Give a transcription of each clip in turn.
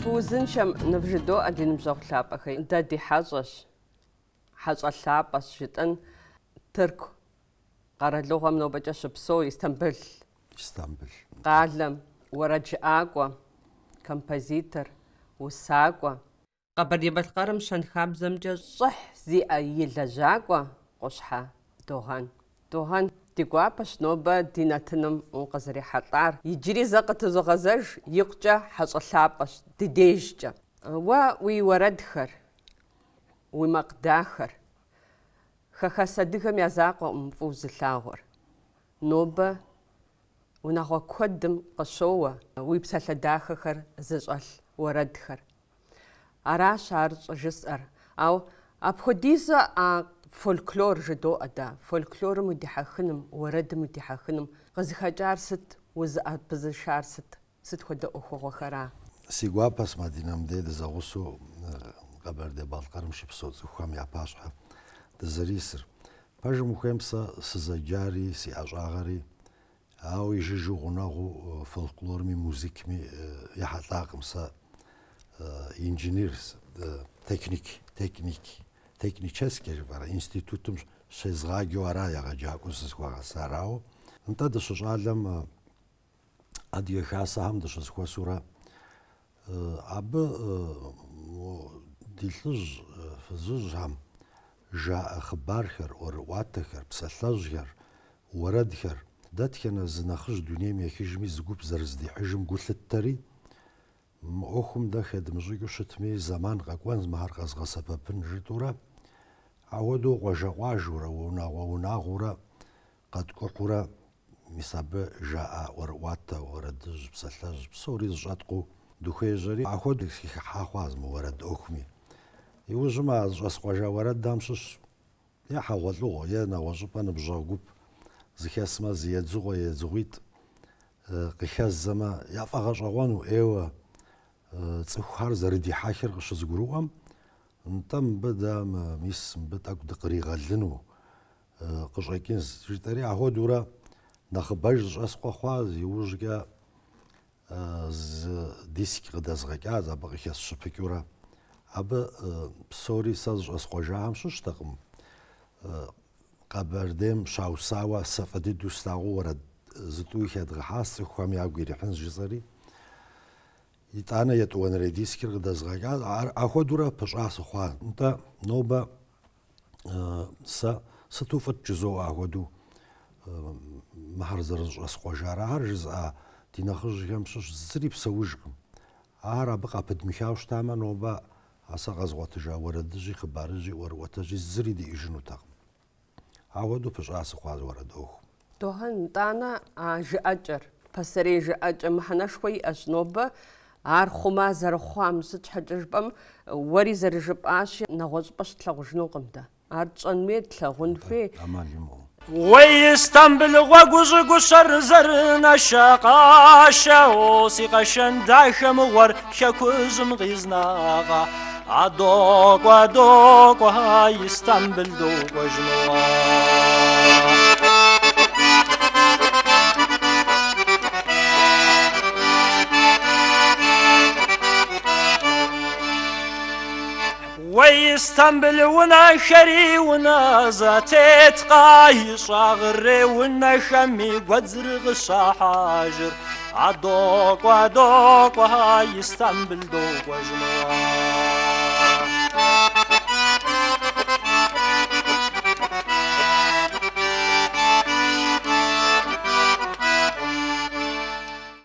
Фузыншэм ныбжьыдо адин бжьэгъу дэ ди хьэщӏэщ, хьэщӏэ лъапӏэщ жытӏэн Тырку къэралыгъуэм нобэкӏэ щыпсэу Истамбул къалэм уэрэд жыӏакӏуэ, композитор, усакӏуэ. Къэбэрдей-Балъкъэрым щэнхабзэмкӏэ щӏыхь зиӏэ и лэжьакӏуэ къущхьэ Догъэн. Догъэн ди гуапэщ нобэ ди нэтыным къызэрихьэлӏар. Иджыри зэ къытызогъэзэж, икъукӏэ хьэщӏэ лъапӏэщ ди дежкӏэ. Уэ уи уэрэдхэр, уи макъ дахэр, хэхэс адыгэм я закъуэкъым фӏыуэ зылъагъуэр. Нобэ унагъуэ куэдым къыщоуэ уи псалъэ дахэхэр зыщӏэлъ уэрэдхэр. Аращ ар щӏыжысӏэр. Ауэ апхуэдизу фольклор жыдоӏэ дэ. Фольклорым удихьэхыным, уэрэдым удихьэхыным къызыхэкӏар сыт, узыӏэпызышар сыт? Сыт хуэдэ ӏуэхугъуэхэра? Си гуапэщ Мадинэ мыдей дызэгъусэу Къэбэрдей-Балъкъэрым щыпсэу цӏыхухэм я пащхьэ дызэрисыр. Пэжым ухуейм сэ сызэджари, си ӏэщӏагъэри, ауэ ижыжу гъунэгъуу фолклорми, музыкми ехьэлӏакъым. Сэ инженер, технически институтым щезгъаджэу ара егъэджакӏуэу сызыхуагъэсар. Ауэ нтӏэ дыщыщӏалэм адыгэ хасэхэм дыщызыхуэсурэ абы ди лӏыжь, фызыжьхэм жаӏэ хъыбархэр, ӏуэрыӏуатэхэр, псалъэжьхэр, уэрэдхэр дэтхэнэ зы нэхъыжь дунейм ехыжми зы гуп зэрыздихьыжым гу лъытэри, мы ӏуэхум дэ хедмыщӏыкӏыу щытми зэман къэкӏуэн ар къэзгъэсэбэпын жытӏэурэ, ауэдэу къуажэ-къуажэурэ, унагъуэурэ, къэткӏухьурэ, мис абы жаӏэ ӏуэрыӏуатэ, уэрэдыжь, псалъэжь псори зыщӏэткъыу дыхуежьэри, ахуэду хихыхьа хъуащ мы уэрэд ӏуэхуми. Иужьым а зыщӏэскъуэжа уэрэдам щыщ е хьэгъуэлӏыгъуэ, е нэгъуэщӏыпӏэ ныбжьэгъу гуп зыхесмэ, зы едзыгъуэ, едзыгъуитӏ къыхэзэмэ, яфӏэгъэщӏэгъуэну ӏейуэ цӏыхухэр зэрыдихьэхыр къыщызыгурыӏуэм, нтӏэ мыбы дэ мис мыбы тӏэкӏу дыкъригъэлыну къыщӏэкӏын жытӏэри, ахуэдэурэ нэхъыбэж зыщӏэскъуэ хъуа, иужькӏэ зы диск къыдэзгъэкӏащ, абы къыхесщыпыкӏыурэ. Абы псори сэ зыщӏэскъуэжахэм щыщтэкъым. Къэбэрдейм щаусауэ сэ фӏы дыдэу слъагъуу уэрэд зытӏуи хедгъэхьащ цӏыхухэм ягу ирихьын жысӏэри. Итӏанэ етӏуанэрей дискыр къыдэзгъэкӏащ, ахуэдэурэ пыщӏа сыхъуа. Нтӏэ нобэ сэ сыту фӏыт жызоӏэ ахуэдэу мыхьэр зэрыщӏэскъуэжар. Ар жызӏэ ди нэхъыжьхэм щыщ зыри псэужкъым. Ар абы къапыдмыхауэ щытамэ, нобэ сэ къэзгъуэтыжа уэрэдыжьи, хъыбарыжьи, ӏуэрыӏуэтэжьи зыри диӏэжынутэкъым. Ауэдэу пыщӏа сыхъуа уэрэд ӏуэху. Догъэн, итӏанэ жыӏэкӏэр, пасэрей жыӏэкӏэ мыхьэнэшхуэ иӏэщ нобэ. Ар хъумэ зэрыхъуам сыт щхьэкӏэ жыпӏэм, уэри зэрыжыпӏащи, нэгъуэщӏыпӏэ щытлъагъужынукъым дэ. Ар тщӏэн хуей, тлъагъун хуей. Ӏэмал имыӏэу. Уей Истамбул гъуэгу щӏыгущэр зэрынэшэкъащэу, си къэшэн дахэ мыгъуэр хэкужьым къизнагъэ. Адокӏуэ, адокӏуэ, Истамбул докӏуэжмыгъуэ. Уей Истамбул унэхэри унэзэтеткъэ, ищӏагъыри унэхэми гуэдзыр къыщахьэжыр. Адокӏуэ, адокӏуэ, Истамбул докӏуэжмыгъуэ.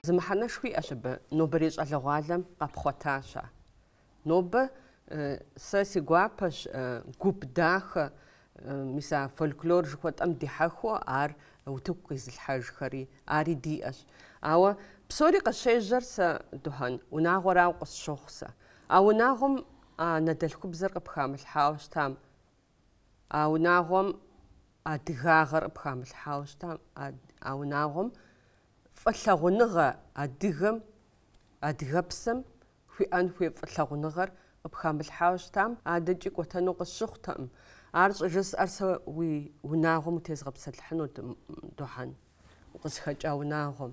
Зымыхьэнэшхуи иӏэщ абы, нобэрей щӏалэгъуалэм къапхъуэтащ. Нобэ сэ си гуапэщ гуп дахэ, мис а фольклор жыхуэтӏэм дихьэхуэ, ар утыку къизылъхьэжхэри, ари диӏэщ. Ауэ псори къыщежьэр сэ Догъэн, унагъуэрауэ къысщохъу сэ. А унагъуэм нэдэлъхубзэр къыпхамылъхьауэ щытам, а унагъуэм адыгагъэр къыпхамылъхьауэ щытам, а унагъуэм фӏылъагъуныгъэ адыгэм, адыгэпсэм хуиӏэн хуей фӏылъагъуныгъэр къыпхамылъхьауэ щытам, адэкӏи кӏуэтэну къысщыхъутэкъым. Ар щӏыжысӏэр сэ уи унагъуэм утезгъэпсэлъыхьынут, Догъэн, укъызыхэкӏа унагъуэм.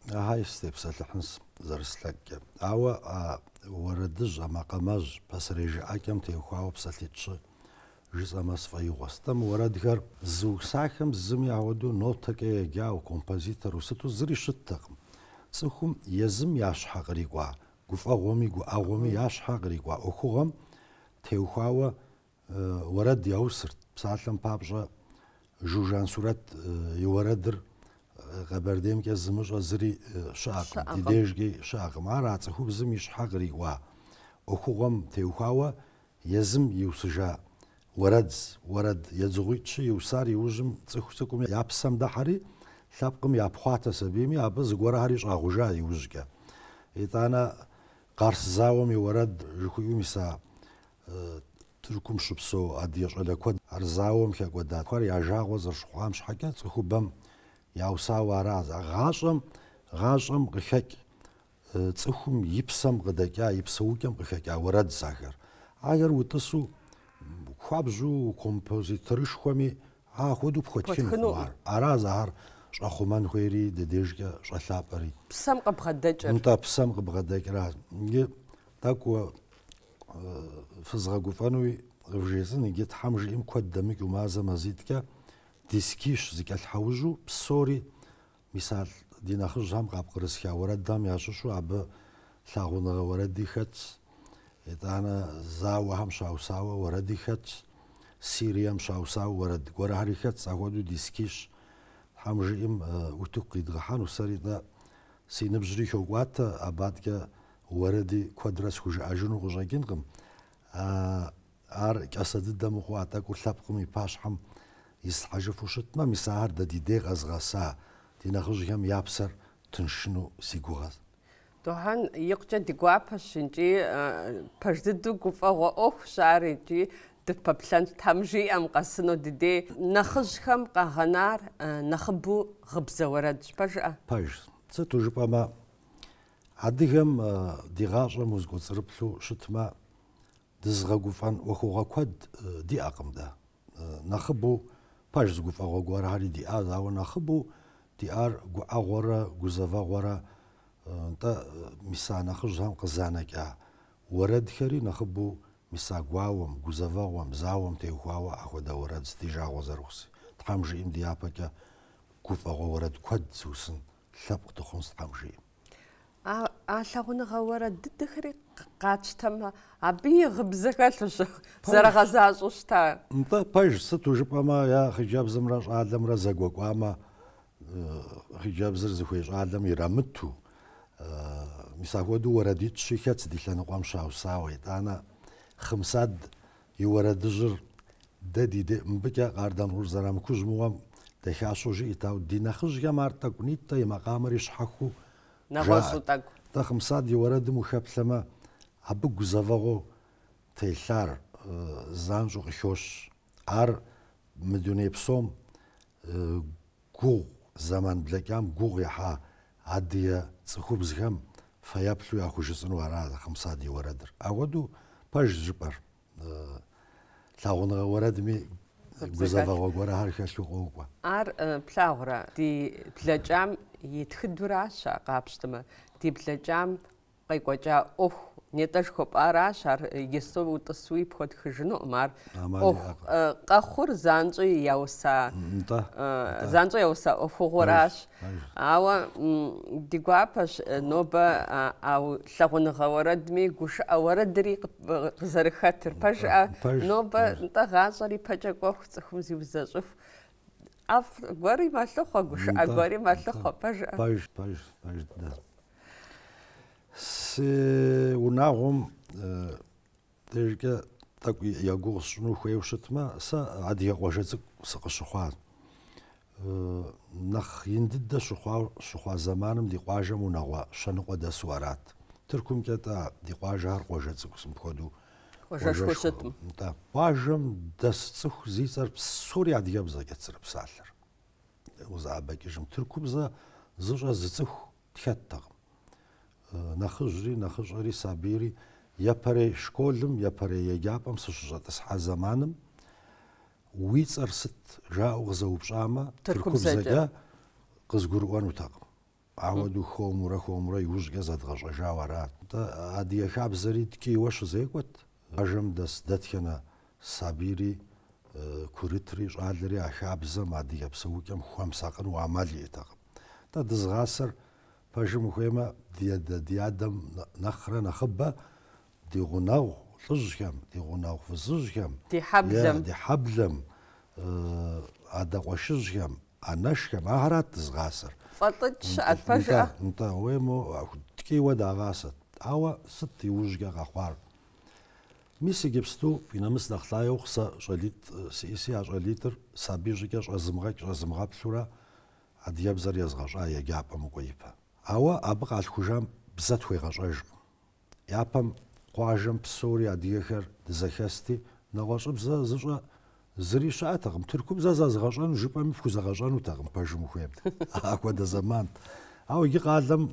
هاي ستيبسالحنس زرسلك أو وردج أما قماج بس رجع كم تيخوا بسالتش جزء ما صفي وستم وردكر زوج ساكم زم يعودو نوتك يجاو كومبوزيتور وستو زري شتقم سخم يزم ياش حقريقوا قف أغومي قو أغومي ياش حقريقوا أخوهم تيخوا ورد يوسر بسالم بابجا جوجان صورت يوردر قبردیم که زمش ازری شاق دیدهشگی شاق ما رات خوب زمیش حقری و اخوام تیوخوا یزم یوسجا ورد یزوی چی یوسار یوزم تخوسکم یابسم دحری ثابقم یابخوات سبیمی یابز گوره هریش آغوجا یوزگه ایتانا قارس زاومی ورد جکوی میسا تركم شبسو أديش على كود أرزاوم كقودات كار يجاوز الشخامش حاجات خوبم ياوساو راز غاشم غشك تسخم يبسم غداكا يبسوكم غشك ورد ساخر اگر وتسو خوابجو كومبوزيتور شخومي خودو بخوتين راز هر شخومان خويري دديجكا شلابري بسم قبغداجر انت بسم قبغداجر راز تاكو فزغا قفانوي غفجيزن يجيت حمجي ام قدامك ومازا مزيدكا ديسكيش زيك الحوجو بسوري مثال دينا خرج هم قاب قرسكا ورد دام ياشوشو عب ثاغونا ورد ديخت انا زاو هم شاوساوا ورد ديخت سيريا مشاوساوا ورد غورا هريخت ساغودو ديسكيش حمجي ام وتقي دغحان وسريدا سينبجري خوات ابادكا وردي كوادرس خوج اجنو غجاكينقم ار كاسد دم خواتك وثابقمي باشحم يستحجفو شتما مساهر دا دي غزغاسا دي نخرج هم يابسر تنشنو سيغوغاز دوهان يقجا ديغواباش انجي بجددو قفا وأوف شاريجي دبابلان تامجي ام قاسنو دي نخرج هم قاغنار نخبو غبزة ورد باجا باج ستو جباما عديهم ديغاجا موزغو تربلو شتما دزغا قفان وخوغا كود دي اقم دا نخبو باج زغوف اغوغوار هاري دي آزا ونخبو دي ار اغورا غزافا غورا انتا مسا نخرج هم قزانك ورد خري نخبو مسا غواوم غزافا غوام زاوم تيخواوا اخودا ورد ستيجا غوزروسي تحمجي ام ديابكا كوف اغورد كود سوسن ثبق تخونس تحمجي لاغونا غورا ددخري قاتشتما ابي غبزكالش زرغزاشوشتا انت باج ستو جبما يا خجاب زمراش عالم رزق وما خجاب زرزخويش عالم يرامتو مساودو ورديت شيكات ديلان قام شاوساوي انا خمساد يورد جر ددي دي مبكا قاردان غور زرام كوزمو دخاشوجي تاو دينا خجا مارتا كنيتا مقامر يشحكو نغوصوتاك تا خمساد يورد مخابثما عبق زافاغو تيلار زانجو خيوش ار مدوني بسوم قو زمان بلاكام قو يحا عديا تسخوب زخم فيابلو ياخوش سنو على خمساد يوردر اودو باج جبر لاغونا ورد مي زافاغو غورا هاركاشلو قوقوا ار بلاغرا دي بلاجام يتخدورا شاقابشتما دي بلاجام قيقوجا اوه نيتاش خوب اراشار يسو وتسوي بخد خجنو مار اوه قخور زانجو يوسا زانجو يوسا اوه غوراش او ديغواباش نوبا او لاغون غوردمي غوش اورادري زرخاتر باجا نوبا نتا غازري باجا قخ تخم زيوزاشوف اف غوري مالخو غوش اغوري مالخو باجا باج دا سي وناغم تلك تاكو يغوص شنو خويا شتما سا عاد يغوجت سقشخوات نخ يندد شخوا زمانم دي قواجه منغوا شنو قد سوارات تركم كتا دي قواجه هر قواجه سقسم كودو قواجه شتم تا قواجم دستخ زيصر سوريا دي يبزا كتسر بسالر وزعبكيجم تركم ز زجا زتخ تخطق نخجري سابيري يابري شكولم يابري يجابم سشجات صحا زمانم ويصر ست جاء غزو بشامة تركب زجا قزقروان وتاقم عودو خومورة يوج جزد غش جاورات تا أدي خاب زريد كي وش زيقوت أجم دتخنا سابيري كوريتري عادلري خاب زم أدي بسوي كم خوام ساقن وعملي تاق تا دزغاسر فاجم خويما دي آدم نخرة نخبة دي غناو لجكم دي غناو فزجكم دي حبلم أدا وشجكم أنشكم أهرات دزغاسر فطتش الفجأة انت ويمو تكي ودا غاسط أو ستي وجهة غخوار ميسي جبستو بينامس دخلايو خصا جليت سيسي عجليتر سابيجيكاش أزمغاك أزمغا بثورة عدياب زر يزغاش آية جابا مقويبا أو أبقى على الخجام بزات خوي غاش يابم قواجم بسوري عديخر دزاكاستي نغاش بزا زجا زري شاتغم تركب زاز غاجان جيبا مفكوز غاجان وتغم باجم خويب أكو دا زمان أو يقالم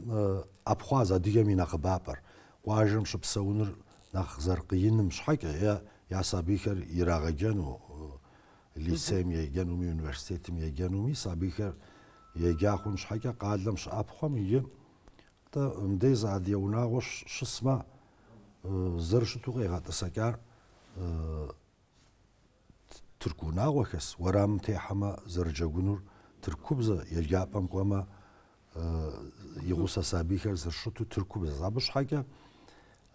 أبخوازا ديامينا قبابر قواجم شبسونر ناخ زرقيين مش حكا يا صابيخر يراغجانو ليسيم يجانو مي يونيفرسيتيم يجانو مي صابيخر يجاخون مش حكا قالم ش أبخوام يجي تا مديز عاد يوناغوش شسما زرشتو غيغا تسكار تركونا وكس ورام تيحما زرجاغونور تركوبزا يجابم قوما يغوسا سابيخر زرشتو تركوبزا زابش حاجة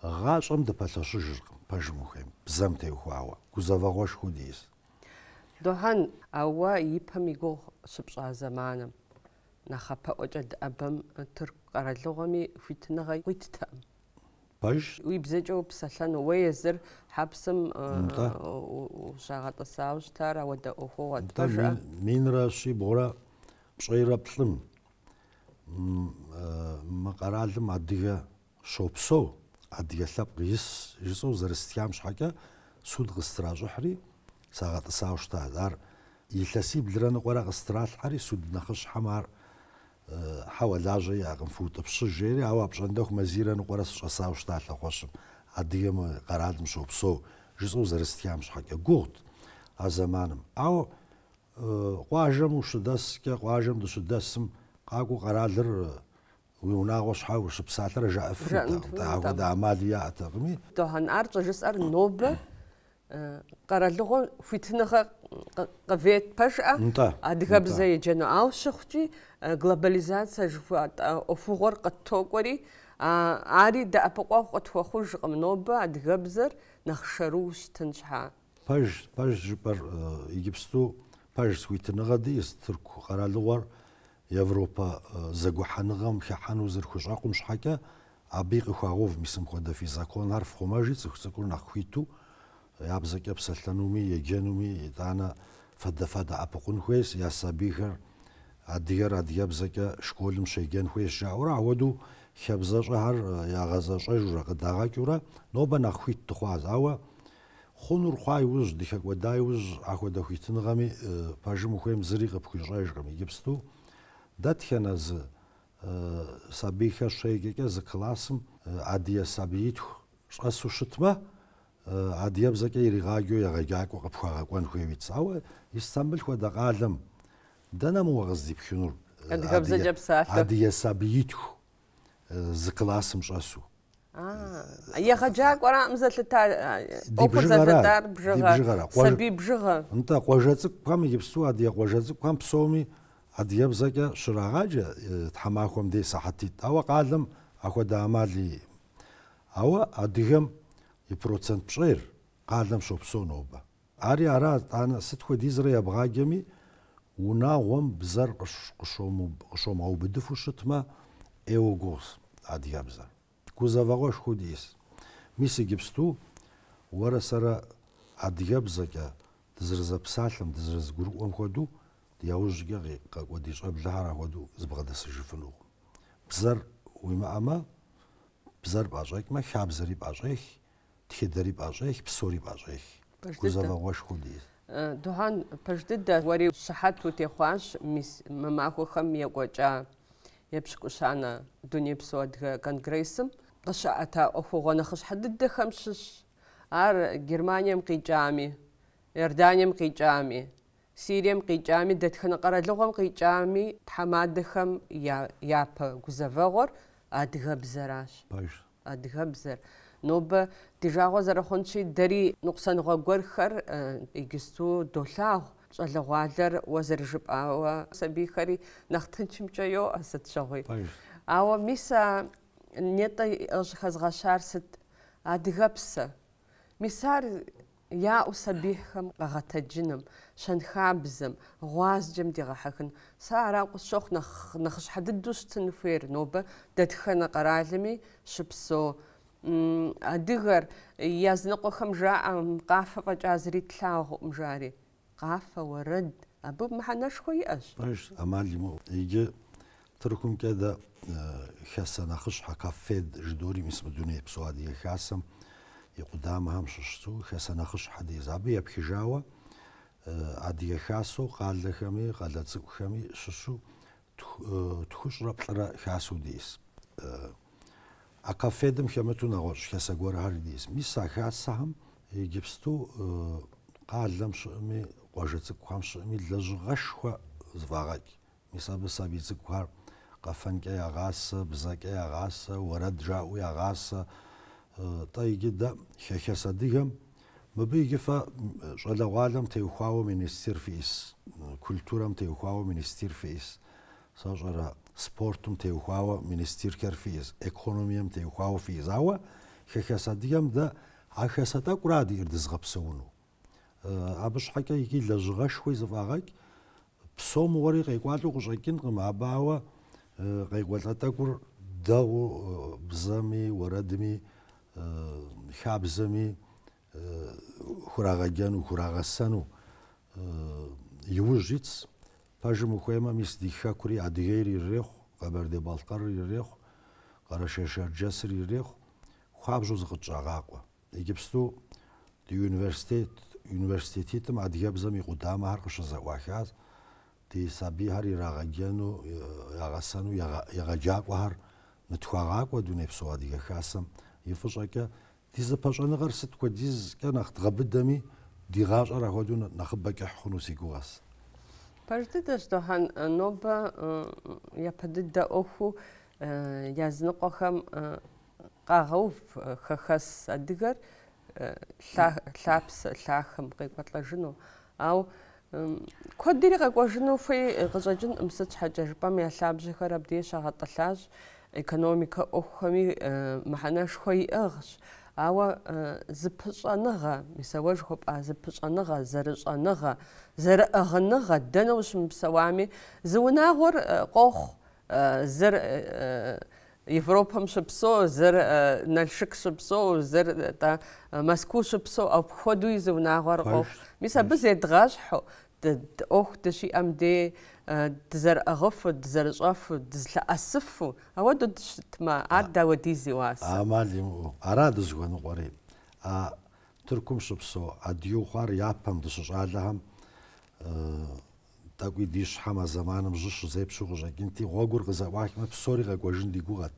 غاشم دبالاشو جرقم باجمو خيم بزام تيخواوا كوزافاغوش خوديس دوهان أوا يبهم يقول سبصا زمانم نخبا وجد أبم ترك قرالوغمي فيتنغي ويتتام باش ويبزجو بسلان ويزر حبسم وشاغط ساوش تارا ودا أخوة تفجأ مين راشي بغرا بشغيرا بطلم مقرالم عديها شوبسو عديها ثاب قيس جسو زرستيام شحكا سود غستراجو حري ساغط ساوش تار يلتسي بلران قرا غسترات حري سود نخش حمار حوالاجي ياغم فوت بشجيري أو بشندوك مزيرا نقرا ساوش تار لخوشم عديها قرالم شوبسو جسو زرستيام شحكا قوت زمانم أو قواجم وشدس قواجم دشدسم قاقو قرالر ويوناغوش حاوش بساتر جاء فريتا تعود عمليات غمي دوهان أرجع جسر نوبة قرالغو فيتنغ قفيت بشأ أدغب زي جنو أو شخجي غلوباليزاتسا جفوات أفوغور قد توقوري عاري دا أبقوا قد وخوش نوبة أدغب زر نخشروش تنجحا باج جبر يجبستو باج سويتنغ ديس تركو قرالغور يوروبا زغو حنغم خانو زرخوش اقوم شحكا ابيق خواغوف ميسم خودا في زاكون عرف خماجي تسكون نخويتو يابزك بسلانومي يجنومي تانا فدا ابقون خويس يا صبيخر ادير اديابزك شكولم شيغن خويس جاورا ودو خبزا شهر يا غزا شجره قداغا كورا نوبا نخويت تخواز اوا خونور خوايوز ديخك ودايوز اخودا خويتنغامي باجمو خويم زريق بخوجايجغمي يبستو داتخنا ز صبيخه شيغه ز كلاسم عاديه صبيت شاسو شتما عاديه بزكي يريغاجو يغاجاكو قبخا قوان خويت ساو يستنبل خو دقالم دنا مو غزي بخنور ادغبزه جبسات عاديه صبيت ز كلاسم شاسو يا خجاك ورا مزلتا اوبزلتا بجغا سبي بجغا انت قوجاتك قام يبسو عاديه قوجاتك قام بسومي عدياب زكا شراغاجة تحماكم دي صحتيت أو قالم أكو دامالي أو عديهم يبروتسنت بشغير قالم شو بسونوبا عاري عرات أنا ستخو ديزري أبغاجمي وناغم بزر قشوم أو بدفو شتما إيو غوص عدياب زر كوزا فاغوش خوديس ميسي جبستو ورا سرا عدياب زكا تزرز بسالم تزرز قروقهم خودو ياوج جاغي قوديش بلهارا ودو زبغدس جفنو بزر ويما اما بزر باجيك ما خاب زري باجيك تخدري باجيك بسوري باجيك كوزا واش خوديس دوهان بجدد وري صحات وتيخواش مس ماكو خم يقوجا يبشكوشانا دنيا بسود كونغريسم قشاتا اخوغنا خش حدد خمسش ار جرمانيا مقيجامي يردانيا مقيجامي Сирием къикӏами дэтхэнэ къэралыгъуэм къикӏами тхьэмадэхэм япэ гузэвэгъуэр адыгэбзэращ. Адыгэбзэр. Нобэ ди жагъуэ зэрыхъунщи дэри нукъусаныгъуэ гуэрхэр иджысту долъагъу щӏалэгъуалэр уэ зэрыжыпӏауэ сабийхэри нэхъ тынчымкӏэ йоӏэ сыт щыгъуи. Ауэ мис нетӏэ щыхэзгъэщар сыт? Адыгэпсэ. Мис ар яӏэу сабийхэм къэгъэтэджыным, щэнхабзэм, гъуазджэм дигъэхьэхын. Сэ ара къысщохъу нэхъыщхьэ дыдэу щытын хуейр нобэ дэтхэнэ къэралми щыпсэу. Адыгэр языныкъуэхэм жаӏэ къафэ фӏэкӏа зыритлъагъуӏым жари. Къафэ, уэрэд, абы мыхьэнэшхуэ иӏэщ. Ӏэмал имыӏэу. Иджы Тыркумкӏэ дэ хэсэ нэхъыщхьэ кафед жыдори мис мы дуней псэу адыгэ хасэм и къудамэхэм щыщту хэсэ нэхъыщхьэ дез. Абы епхыжауэ адыгэ хасэу къалэхэми, къалэ цӏыкӏухэми щыщу тхущӏрэ плӏырэ хасэу дез. А кафедым хэмыту нэгъуэщӏ хэсэ гуэрхэр дез. Мис а хасэхэм иджыпсту къалэм щыӏэми, къуажэ цӏыкӏухэм щыӏэми лэжьыгъэшхуэ зыфӏагъэкӏ. Мис абы сабий цӏыкӏухэр къэфэнкӏэ ягъасэ, бзэкӏэ ягъасэ, уэрэд жаӏэу ягъасэ. ТӀэ иджы дэ хэс адыгэм мыбы иджы фэ щӏалэгъуалэм теухуауэ министер фиӏис, культурэм теухуауэ министер фиӏис, сэ щӏэрэ спортым теухуауэ министерхэр фиӏис, экономием теухуауэ фиӏис. Ауэ хэс адыгэм дэ а хэсэ тӏэкӏура диӏэр дызгъэпсэуну. Абы щхьэкӏэ иджы лэжьыгъэшхуи зыфӏагъэкӏ, псом уэри къекӏуалӏэу къыщӏэкӏынкъым, абы ауэ къекӏуэлӏэ тӏэкӏур дэгъу бзэми, уэрэдми, хабзэми хурагъэджэну, хурагъэсэну иужь итс. Пэжым ухуеймэ, мис ди хэкури Адыгейр ирехъу, Къэбэрдей-Балъкъэрыр ирехъу, Къэрэшей-Шэрджэсыр ирехъу, хуабжьу зыкъытщӏагъакъуэ. Иджыпсту ди университетым адыгэбзэм и къудамэхэр къыщызэӏуахащ. Ди сабийхэр ирагъэджэну, ягъэсэну, егъэджакӏуэхэр нытхуагъакӏуэ дуней псо адыгэ хасэм и фӏыщӏэкӏэ. Ди зэпэщӏэныгъэр сыт хуэдизкӏэ нэхъ дгъэбыдэми ди гъащӏэр апхуэдэу нэхъыбэ кӏыхь хъуну си гугъэс. Пэж дыдэщ Дохьэн, нобэ япэ дыдэ ӏуэхуу языныкъуэхэм къагъэув хэхэс адыгэр лъапсэ, лъахэм къекӏуэлӏэжыну. Ауэ куэдри къэкӏуэжыну хуей къыщӏэкӏынӏым, сыт щхьэкӏэ жыпӏэм я лъабжьэхэр абдей щагъэтӏылъащ, экономикэ ӏуэхухэми мыхьэнэшхуэ иӏыгъщ. Ауэ зыпыщӏэныгъэ, мис ауэ жыхуэпӏа зыпыщӏэныгъэ, зэрыщӏэныгъэ, зэрыӏыгъыныгъэ дэнэ ущымыпсэуами, зы унагъуэр къохъу, зыр Европэм щыпсэу, зыр Налшык щыпсэу, зыр Москву щыпсэу, апхуэдэуи зы унагъуэр къохъу. Мис абы зедгъэщхьу ӏуэху дыщиӏэм дей дызэрыӏыгъыфу, дызэрыщӏэфу, дызлъэӏэсыфу, ауэдэу дыщытмэ, ар дауэдиз и уасэ. Ӏэмал имыӏэу. Ара дызыхуэныкъуэри. Тыркум щыпсэу адыгэу хъуар япэм дыщыщӏалэхэм тӏэкӏуи ди щхьэм а зэманым жьы щызепщу къыщӏэкӏынти, гъуэгур къызэӏуахмэ, псори къэкӏуэжын ди гугъэт.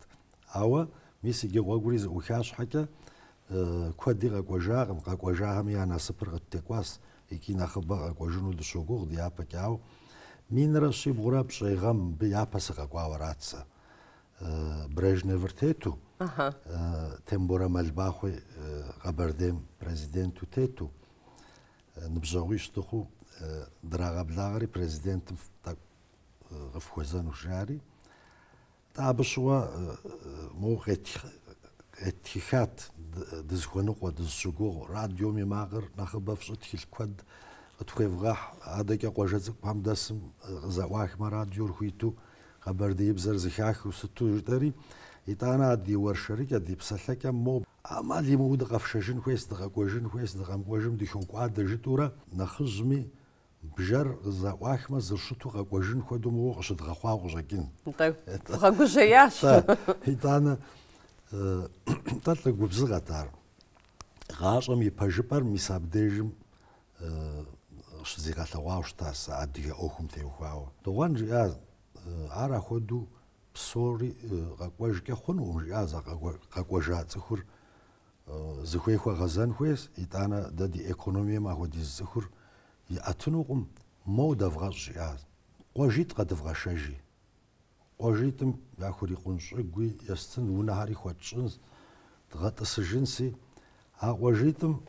Ауэ мис иджы гъуэгури зыӏуха щхьэкӏэ куэди къэкӏуэжакъым, къэкӏуэжахэми я насыпыр къыттекӏуащ, икӏи нэхъыбэ къэкӏуэжыну дыщогугъ ди япэкӏауэ. Минрэ щибгъурэ пщӏейгъэм мыбы япэ сыкъэкӏуауэ арат сэ. Брежневыр тету, Тембурэ Мэлбахъуи Къэбэрдейм президенту тету, ныбжьэгъуи щтыхъуу драгъэблагъэри президентым къыфхуэзэну жари. Абы щыуэ моуэ къеттихат дызыхуэныкъуэ, дызыщыгугъ. Радиом и макъыр нэхъыбэ фщӏы тхылъ куэд къытхуевгъэхь. Адэкӏэ къуажэ цӏыкӏухэм дэсым къызэӏуахмэ радиор хуиту Къэбэрдеибзэр зыхахыу сыту жытӏэри, итӏанэ ди уэршэрыкӏэ, ди псэлъэкӏэм мо ӏэмал имыӏэу дыкъэфшэжын хуейс, дыкъэкӏуэжын хуейс, дыкъэмыкӏуэжым дыхеукӏуадэ жытӏэурэ нэхъыжьми бжэр къызэӏуахмэ зырщыту къэкӏуэжын хуэдэу мыуэ къыщыдгъэхъуауэ къыщӏэкӏын. Бгъэгужьеящ. итӏанэ тӏэ лӏыгубзыгъэт ар. ГъащӀэм и пэжыпӏэр мис абдежым щызигъэлъэгъуауэ щытащ адыгэ ӏуэхум теухуауэ. Дыгъуэн жиӏащ, ар апхуэдэу псори къэкӏуэжкӏэ хъунукъым жиӏащ, къэкӏуэжа цӏыхур зыхуей хуэгъэзэн хуейщ, итӏанэ дэ ди экономием апхуэдиз цӏыхур иӏэтынукъым, مو دفغش قوجيت قد دفغشجي قوجيتم ياخوري قنشقوي يستن ونهاري خوتشنز تغطس جنسي قوجيتم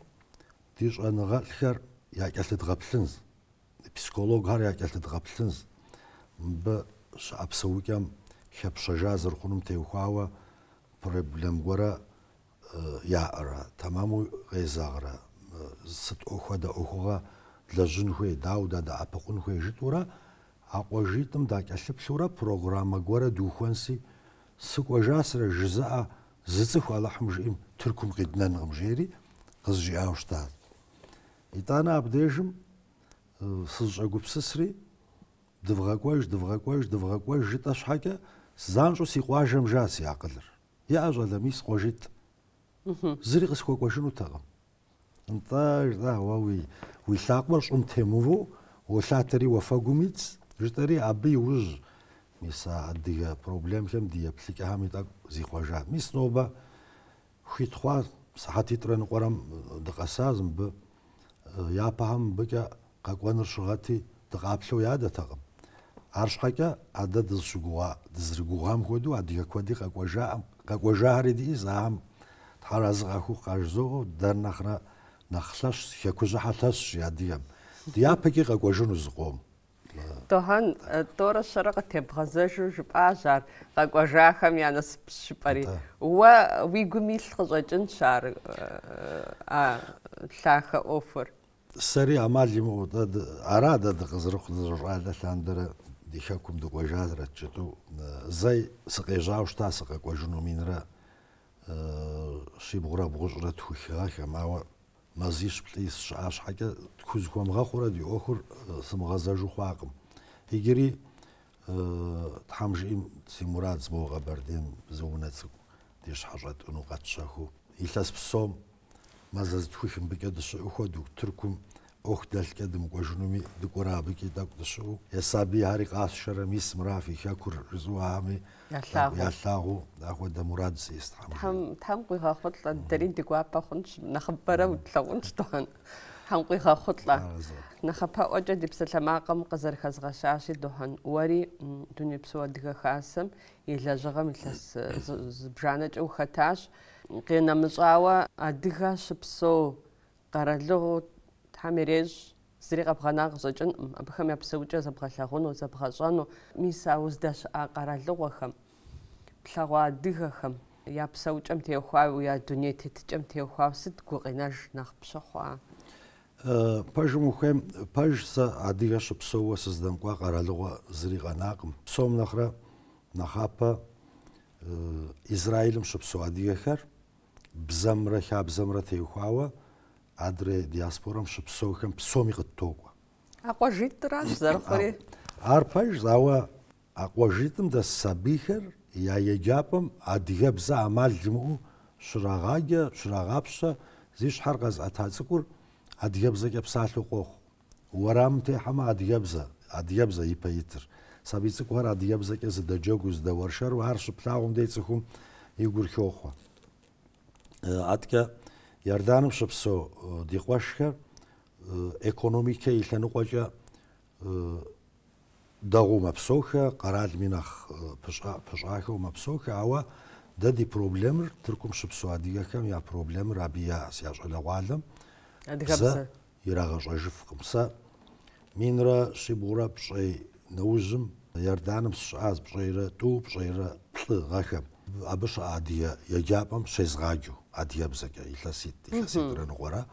تيج أنا غالخر يا كالت غبلنز بسيكولوج هار يا كالت غبلنز ب شعب سويكم خب شجازر خنم تيوخاوا بروبلم ورا يا تمامو غيزاغرا ست أخوة أخوة لجن خوي داودا دا أبقون خوي جتورا أقوجيتم دا كالب ثورة برنامج ورا دوخوانسي سكوا جاسر جزاء زتخ على حمجيم تركم قدنا نغمجيري قزجي أوشتاد إتانا أبديجم سجع قبسسري دفغاكواج جيت أشحاكا زانجو سيقواجم جاسي عقدر يا أجل ميس قوجيت زري قسكوا قوجنو تغم انطاج ذا هو ويلاقبر شوم تيموفو وشاتري وفاقوميتس جتري أبي وج ميسا دي بروبليم كم دي بليكا هاميتا زي قواجات ميس نوبا خيت خوا ساعتي ترن قرام دقاسازم ب يا باهم بكا قاقوان رشغاتي دقابلو يادا تغم عرش حكا عدد دزرقوغام خودو عدي كودي قاقواجا هريدي زعم تحرز غاكو قاجزو در نخرا نخلاش يكوزا حتاش ياديام ديابكي قاقواجونو زقوم توهان تورا الشرقة تبغزاجو جباجار قاقواجاخم يعني سبشباري ويقومي الخزاجن شار لاخا اوفر سري عمالي مو أراد دقزرق دزرعادة لاندرا ديشاكم دقواجات رتشتو زي سقيجاوش تاسق قاقواجونو مينرا شي بغرا بغجرة توخيغاكا ماوا مازيش بليس شعاش حاجة تكوزكوام غاخورا دي أخر سمغازاجو خواقم هيجري تحمجيم سي مراد زموغا بردين زونتسكو ديش حاجات انو قاتشاخو يلاس بصوم مازاز توخيم بكادش أخدو تركم أخدال كدم قوجنومي دكورا بكي داكدشو يسابي هاري قاس شرميس مرافي شاكر رزوها عمي ياللاغو أخو دا مراد سيستحمل تحم قويها خطلة دارين دقوابا خونش نخبرا وتلونش طهن تحم قويها خطلة نخبا وجد بسلماقم قزر خزغشاشي دوهن وري دوني بسوا دقا خاسم إلا جغم إلاس زبجانج أو خطاش قينا مزعوة أدقا شبسو قرالو تحميريج زريق أبغاناغ زوجن أبخم يبسوجا زبغا لاغونو زبغا جانو ميساوز داش قرالو وخم بلاغوا دغخم يا بسوجم تيوخوا ويا دنيا تتجم تيوخوا ست قوقيناج نخ بشخوا باج مخيم باج سا أدقا شبسو سزدن قوا قرالو زريق أناقم بسوم نخرا نخابا إسرائيل شبسو أدقا خر بزمرة خاب زمرة تيوخوا أدري دياسبورام شبسوكم بسومي قطوقوا أقوى جيت راش زرخوري عارفاش زاوا أقوى جيتم دا السبيخر يا يجابم أديابزا عمال جمعو شراغابشا زيش حرقز أتاتسكور أديابزا كبساتلو قوخ ورام تيحما أديابزا يبايتر سابيتسكوهر أديابزا كز دا جوغوز دا ورشار وهارش بتاعهم ديتسكم يقول كوخوا أدكا يردانم شبسو ديقواشكا ايكونوميكا يلانو قواجا داغو مبسوخا قرال مناخ بشعاكا ومبسوخا عوا دا دي بروبلمر تركم شبسو عديقا كام يا بروبلمر عبيا سياج على وعالم زا يراغش عجفكم سا مينرا شبورا بشعي نوجم يردانم شعاز بشعيرا تو بشعيرا غاكا أبش عادية يجابم شيز غاجو عادية بزكا إلاسيت رنغورا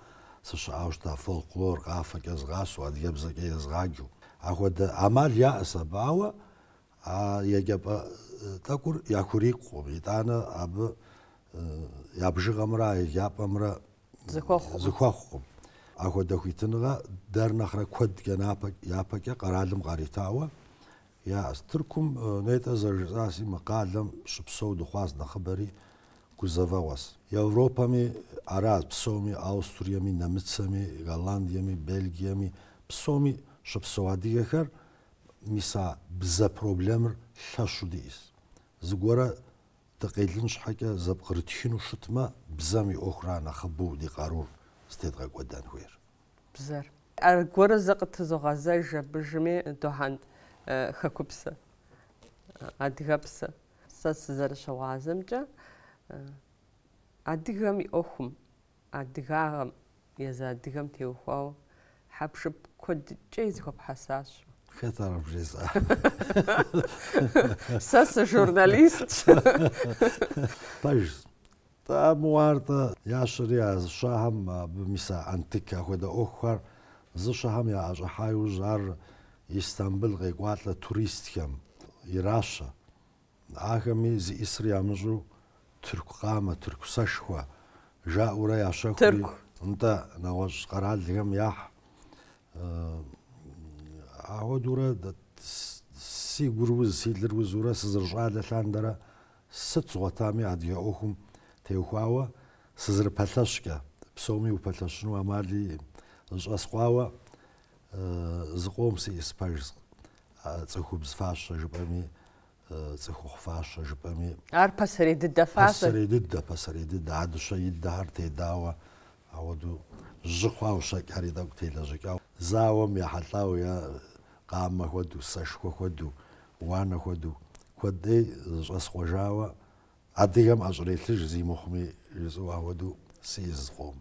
سشعاوش تا فولكلور قافا كزغاسو عادية بزكا يزغاجو أخوة عمال يأسا باوا يجاب تاكور ياكوريقو بيتانا أب يابجغمرا يجابمرا زخوخو أخوة دخويتنغا دار نخرا كود جنابك يابك قرالم غاريتاوا يا استركم نيتا زرزاسي مقالم شبسو دخواز نخبري كوزافاواس يا أوروبا مي عراض بسومي أوستريا مي نمتسا مي غالنديا مي بلغيا مي بسومي شبسو عديا خر ميسا بزا بروبلمر شاشو ديس زغورا تقيلنش حاجة زبقرتشينو شتما بزامي أخرى نخبو دي قارور استيدغا قدان خوير بزار аргуэру зэ къытызогъэзэж абыжми Дохьэн хэкупсэ, адыгэпсэ. Сэ сызэрыщыгъуазэмкӏэ адыгэм и ӏуэхум, адыгагъэм, езы адыгэм теухуауэ хьэпшып куэдыкӏэ зыхуэпхьэсащ. Хэт ар жеза? Сэ сыжурналистщ. Пэж. Та муарта яшри аз шахам бмиса антика хуэдэ ӏуэхухэр зы щыхьэм яӏэщӏыхьа иужь ар Истанбул къекӏуалӏэ туристхэм иращэ. Ахэми зиӏисыр ямыщӏу тырку къамэ, тыркусэшхуэ жаӏэурэ ящэхури нтӏэ нэгъуэщӏ къэралхэм яхь. Ауэдурэ си гур уз, си лыр узурэ сызэрыщӏалэ лъандэрэ сыт згъуэтами адыгэ ӏуэхум теухуауэ сызэрыпэлъэщкӏэ, псоми упэлъэщыну ӏэмали зыщӏэскъуауэ зыкъом сиӏыс пэж цӏыхубз фащэ жыпӏэми, цӏыхухъу фащэ жыпӏэми. Ар пасэрей дыдэ фащэ. Пасэрей дыдэ, адыщэ идыхьэр тедауэ ауэду жьы хъуауэ щэкӏхьэри тӏэкӏу телэжьыкӏауэ зауэм ехьэлӏауэ е къамэ хуэдэу, сэшхуэ хуэдэу, уанэ хуэдэу куэд ӏей зыщӏэскъуэжауэ адыгэм ӏэщӏрелъыж зимыхъуми жысӏэу ауэдэу сиӏыс зыкъом.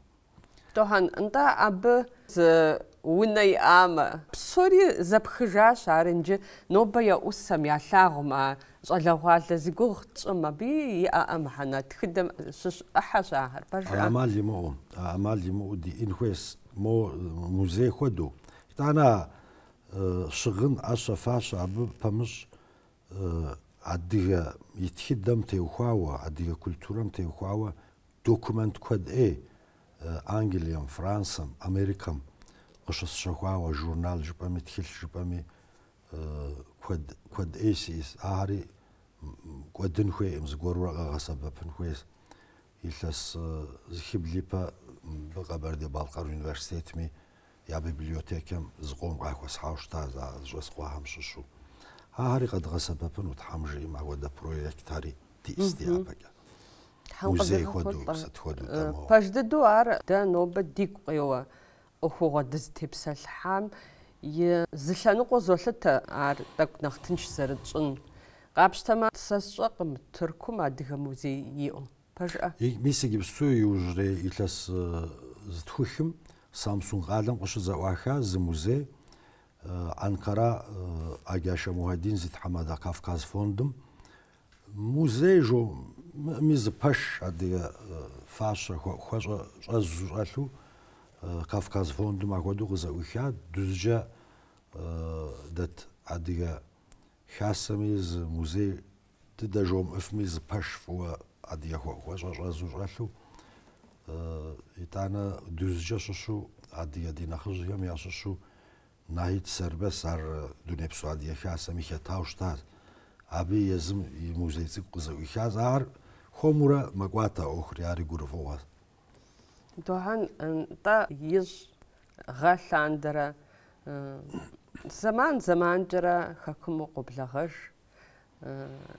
Дохьэн, нтӏэ абы зы унэ иӏамэ, псори зэпхыжащ ар иджы нобэ еӏусэм, ялъагъум а щӏалэгъуалэ зигугъу тщӏым абы иӏэӏэ мыхьэнэ тхыдэм щыщ ӏыхьэщ ахэр. Ӏэмал имыӏэу, ӏэмал имыӏэу диӏэн хуейщ, мо музей хуэдэу. Итӏанэ щыгъын, ӏэщэ, фащэ абы пэмыщӏ адыгэ и тхыдэм теухуауэ, адыгэ культурэм теухуауэ документ куэд ӏей Англием, Францэм, Америкэм къыщысщэхуауэ журнал жыпӏэми, тхылъ жыпӏэми куэд ӏей сиӏыс. Ахьэри кӏуэдын хуейӏым, зыгуэрурэ къэгъэсэбэпын хуейщ. Илъэс зыхибл ипэ Къэбэрдей-Балкъэр университетми я библиотекэм зыкъом къахуэсхьауэ щыта зыщӏэскъуахэм щыщу. Ахьэри къэдгъэсэбэпыну Тхьэм жиӏэм апхуэдэ проектхэри диӏыс ди япэкӏэ. Музей хуэдэу, сыт хуэдэу дэмыуэ. Пэж дыдэу ар дэ нобэ дигу къеуэ ӏуэхугъуэ дызытепсэлъхьам и зы лъэныкъуэ золъытэ ар тӏэкӏу нэхъ тынш зэрытщӏын. Къапщтэмэ, сэ сщӏэкъым Тыркум адыгэ музей иӏэу. Пэжӏэ? Мис иджыпсту иужьрей илъэс зытхухым Самсун къалэм къыщызэӏуаха зы музей Анкара Агяшэ Мухьэдин зитхьэмадэ Кавказ фондым музей жо ми зы пэш адыгэ фащэ щӏэзу щӏэлъу Кавказ фондым апхуэдэу къызэӏуиха дужьэ дэт адыгэ хасэми зы музей дыдэ жумыӏэфми зы пэш фӏыуэ адыгэ щӏэзу щӏэлъу итӏанэ дужьэ щыщу адыгэ ди нэхъыжьхэм ящыщу Нахьит Сэрбэс ар дунейпсо адыгэ хасэми хэтауэ щытащ. Абы езым и музей цӏыкӏу къызэӏуихащ. Ар хуэмурэ мэкӏуатэ ӏуэхури, ари гурыфӏыгъуэщ. Дохьэн, нтӏэ ищӏ, гъэ лъандэрэ зэманкӏэрэ хэкуму къоблэгъэж,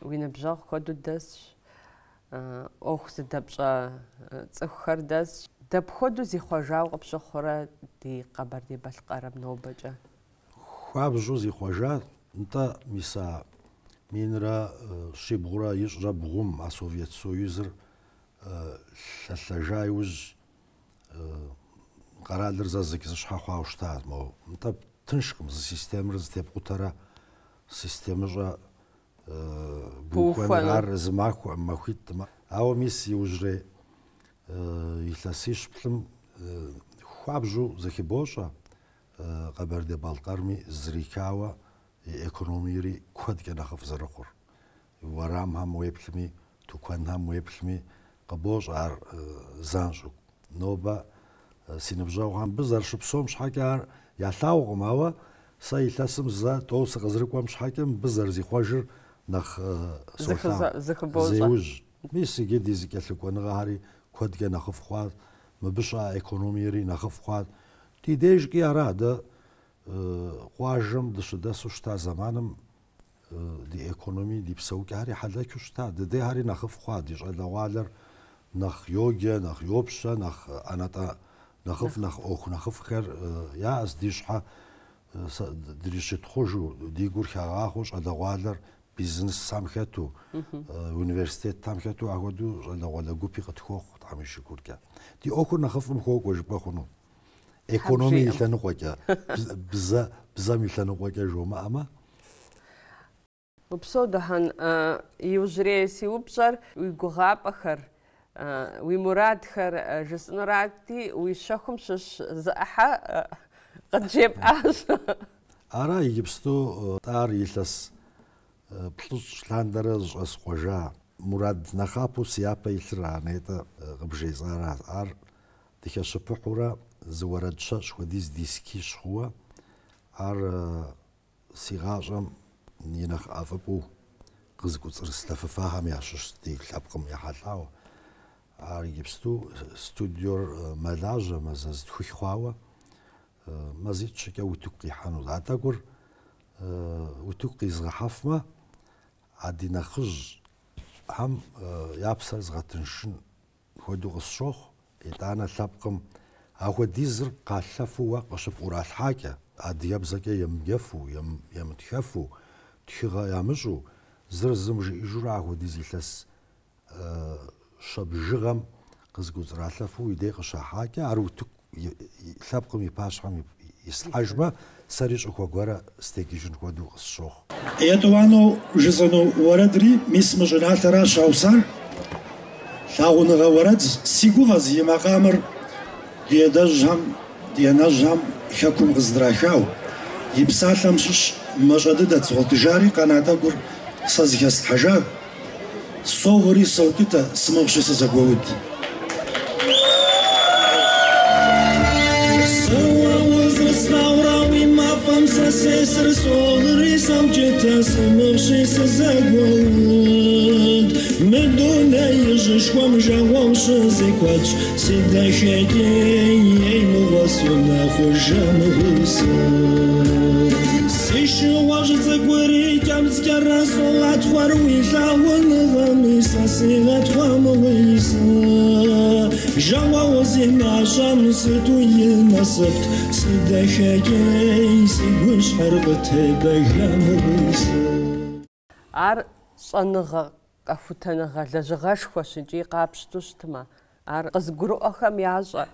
уи ныбжьэгъу хуэдэу дэсщ, ӏуэху зыдэпщӏэ цӏыхухэр дэсщ. Дэпхуэдэу зихъуэжауэ къыпщыхъурэ ди Къэбэрдей-Балкъэрым нобэкӏэ? Хуабжьу зихъуэжа, нтӏэ мис а минрэ щибгъурэ ищӏрэ бгъум а Совет Союзыр лъэлъэжа иужь къэралыр зэ зыщхьэ хъуауэ щытащ. Нтӏэ тыншкъым, зы системэр зытепкъутэрэ системыщӏэ бухуэныр ар зы махуитӏымэ. Ауэ мис иужьрей илъэсищ плъым хуабжьу зыхибощӏэ Къэбэрдей-Балкъэрми зрихауэ и экономиери куэдкӏэ нэхъыфӏ зэрыхъур. Уэрамхэм уеплъми, тукуэнхэм уеплъми къыбощӏэ ар занщӏу. Нобэ си ныбжьэгъухэм абы зэрыщыпсэум щхьэкӏэ ар ялъагъукъым, ауэ сэ илъэсым зэ тӏэу сыкъызэрыкӏуэм щхьэкӏэ мыбы зэрызихъуэжыр нэхъ зеужь. Мис иджы ди зыкӏэлъыкӏуэныгъэхьэри куэдкӏэ нэхъыфӏ хъуащ, мыбы щыӏэ экономиери нэхъыфӏ хъуащ. Ди дежкӏи ара дэ къуажэм дыщыдэсу щыта зэманым ди экономие, ди псэукӏэхьэри хьэлъэчу щыта. Дыдейхьэри нэхъыфӏ хъуа, ди щӏалэгъуалэр нэхъ йоджэ, нэхъ йопщэ, нэхъ ӏэнэтӏэ نخف نخف خير يا أس ديشحة دريشة خجو ديقول خاغاخوش أدغوالر بيزنس سامخاتو يونيفرسيتي تامخاتو أقعدو أدغوالا جوبي قد خوخ تعمل شكور كا دي أكون نخف مخوك وجبا خنو إيكونومي يتلنقوكا بزا يتلنقوكا جوما أما وبصودهن يوجريسي وبجر ويقغاب أخر ويمراد خر جسنراتي ويشخم شش زأحة قد جيب أش أرا يجبستو تار يلس بلوش لاندرز أسقوجا مراد نخابو سيابا يثرا نيتا غبجي زارات أر ديكا شبحورا زورد شش وديز ديسكيش هو أر سيغاجم نينخ أفبو قزقو ترسلف فاهم يعشش ديك لابقم يحلاو أر يجبستو ستوديور ملاجة مزاز تخوي خواوة مزيد شكا وتوقي حانو عتاقر وتوقي زغحفما عدي نخج هم يابسر زغتنشن هودو غصوخ إتانا ثابقم أخو ديزر قالفو وقشب أورال حاكا عدي يابزاكا يمجفو يمتخفو تخيغا يامجو زر زمجي إجورا أخو ديزي لس شب جغم قزقو زرالفو يديق شاحاكا عرو توق ثابقم يباشهم يستحجما سريج أخو غورا ستيكيجن هودو غصوخ يتوانو جزنو وردري ميس مجنات را شاوسا ثاغونغا ورد سيغو غزي مقامر ديدجهم دينجهم حكم غزدراخاو يبساتلم شش مجددة تغطجاري قناتا قر سازيخست حجاب صوغري صوتيتا سمغشي سزاقود سيسر صغري سوجتها سمغشي سزاقود من دون يجش ومجاوش زيكواتش سيدا شاكي مغسونا خجا مغسون سيشو واجد زاقوري كامز كراسو غاتخوار ويلا ونغميسا سيغاتخوا مغيسا جاوا وزينا شامستو ينصفت سيدا شاكي سيقوش حربتي بيها مغيسا ار صنغ قفوتنغ لجغاش خوشنجي قابشتوش تما ار قزقرو أخم يعجر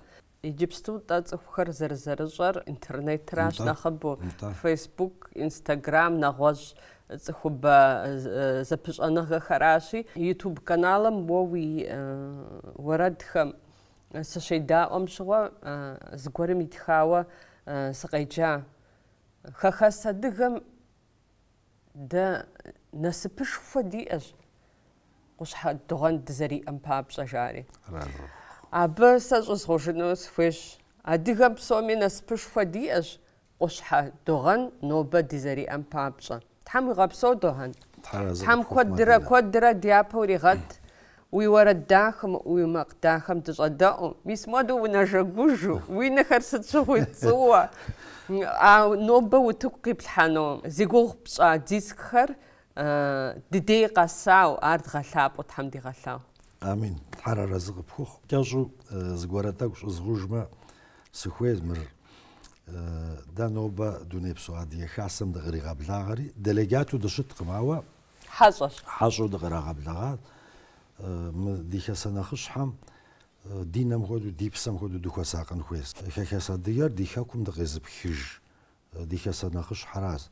يجبستو تاتخر زرزرجر انترنت راش نخبو فيسبوك انستغرام نغوش تخب زبش أنغ خراشي يوتيوب كانالم ووي ورد خم سشيدا أمشوا زقورم يتخاوى سقيجا خخص دغم دا نسبش فدي أج قش حد دغن دزري أم باب شجاري أبس أصغرنوس فيش أدغم بسومي نسبش فدي أج قش حد دغن نوبة دزري أم باب شا تحم غبسو دهن تحم قدرة ديابوري غد ويورد داخم ويمق داخم تجدأو ميس مادو ونجاجوجو وينخرست شوي تصوا نوبة وتوقي بحانو زيغوغ بشا ديسكر ددي قاساو أرد غلاب وتحمدي غلاو آمين تحرر رزق بخوخ كاجو زغورتاك زغوجما سخويز مر دا نوبة دوني بسعادية خاصم دغري غابلاغري دليجاتو دشت قماوة حاجو دغري غابلاغات ديكا سنخش حم دينم خودو ديبسم خودو دوكا ساقن خويس خاكاسا ديار ديكاكم دغيزب خيج ديكا سنخش حراس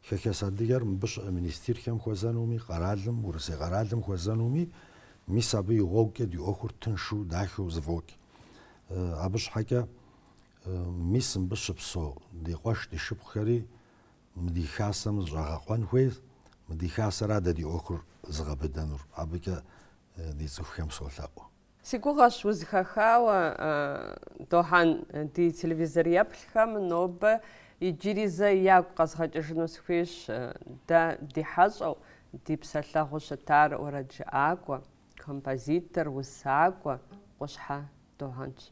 خاكاسا ديار مبش منستير كم خوزانومي قرالم ورسي قرالم خوزانومي ميسابي غوكي دي اخر تنشو داخو زفوك ابش حكا ميسم بش بسو دي قوش دي شبخري مدي خاسم زغاقوان خويس مدي خاسرا دي اخر زغابدانور ابكا دي زوخيم سولتاو سيغوغاش وزخاخاوة دوحان دي تلفزيريا بلخام نوبة يجري زي ياق قصخاج اشنوس فيش دا دي حاجة دي بسالة غشتار ورج آقوى كومبازيتر وساقوى قشحة دوحانش